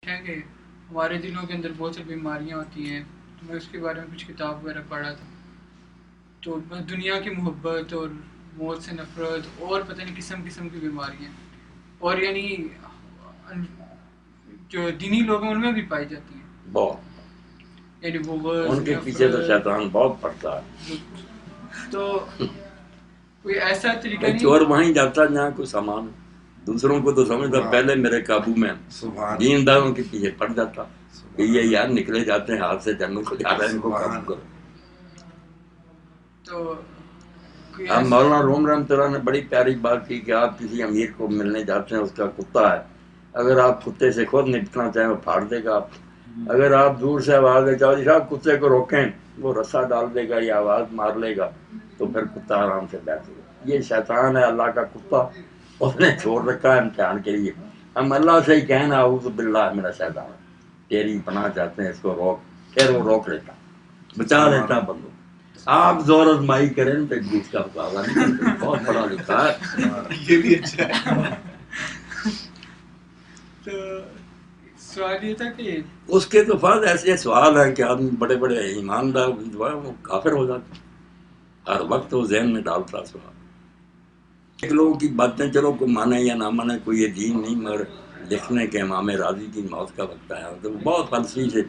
ہے کہ ہمارے دلوں کے اندر بہت سی بیماریاں ہوتی ہیں، تو میں اس کے بارے میں کچھ کتاب وغیرہ پڑھا تھا، تو دنیا کی محبت اور موت سے نفرت اور پتہ نہیں قسم قسم کی بیماریاں، اور یعنی جو دینی لوگوں ان میں بھی پائی جاتی ہیں، بہت یعنی بغض، ان کے پیچھے تو نفرت. شیطان بہت پڑتا ہے. تو کوئی ایسا طریقہ بھائی نہیں. چور وہیں جاتا جہاں کوئی سامان، دوسروں کو تو سمجھتا پہلے میرے قابو میں، دینداروں کے پیچھے پڑ جاتا کہ یہ یار نکلے جاتے ہیں ہاتھ سے جنت کو جا رہے ہیں، ان کو قابو کرو. تو اب مولانا روم رحمۃ اللہ نے بڑی پیاری بات کی کہ آپ کسی امیر کو ملنے جاتے ہیں، اس کا کتا ہے، اگر آپ کتے سے خود نپٹنا چاہیں وہ پھاڑ دے گا آپ. اگر آپ دور سے آواز دے جاؤ جی صاحب کتے کو روکیں، وہ رسا ڈال دے گا یا آواز مار لے گا، تو پھر کتا آرام سے بیٹھ جائے گا. یہ شیطان ہے اللہ کا کتا، اس نے چھوڑ رکھا ہے امتحان کے لیے. ہم اللہ سے ہی کہنا اعوذ باللہ من الشیطان، تیری پناہ چاہتے ہیں، اس کو روک. پھر وہ روک لیتا، بچا لیتا بندوں. آپ زور آزمائی کریں تو ابلیس کا مقابلہ نہیں کرتے. بہت پڑھا لکھا ہے. یہ بھی اچھا ہے. تو سوال یہ تھا کہ اس کے تو فرض ایسے سوال ہیں کہ آدمی بڑے بڑے ایماندار جو ہے وہ کافر ہو جاتے، ہر وقت وہ ذہن میں ڈالتا سوال. ایک لوگوں کی باتیں چلو کوئی مانے یا نہ مانے، کوئی یہ دین نہیں، مگر لکھنے کے امام راضی کی موت کا وقت آیا تو بہت فلسفی سے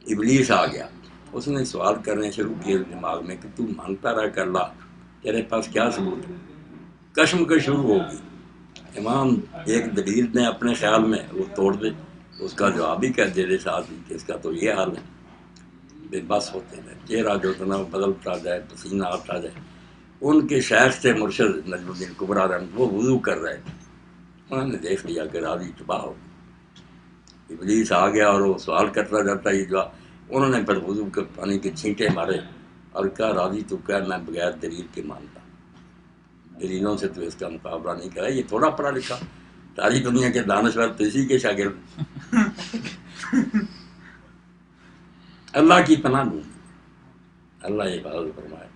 ابلیس آ گیا. اس نے سوال کرنے شروع کیے دماغ میں کہ تو مانتا رہا کہ اللہ، تیرے پاس کیا ثبوت ہے؟ کشمکش شروع ہوگی. امام ایک دلیل نے اپنے خیال میں وہ توڑ دے، اس کا جواب ہی کہہ دے دے ساتھ ہی کہ اس کا تو یہ حال ہے. بے بس ہوتے گئے، چہرہ جو تھا وہ بدلتا جائے، پسینہ آتا جائے. ان کے شیخ تھے مرشد نجم الدین کبریٰ رحمۃ، وہ وضو کر رہے تھے. انہوں نے دیکھ لیا کہ راضی تباہ ہو. ابلیس آ گیا اور وہ سوال کرتا جاتا یہ جواب. انہوں نے پھر وضو کے پانی کے چھینٹے مارے اور کہا راضی تو کیا میں بغیر دلیل کے مانتا، دلیلوں سے تو اس کا مقابلہ نہیں کرا. یہ تھوڑا پڑھا لکھا، ساری دنیا کے دانشور تو اسی کے شاگرد. اللہ کی پناہ ڈھونڈی، اللہ حفاظت فرمائے.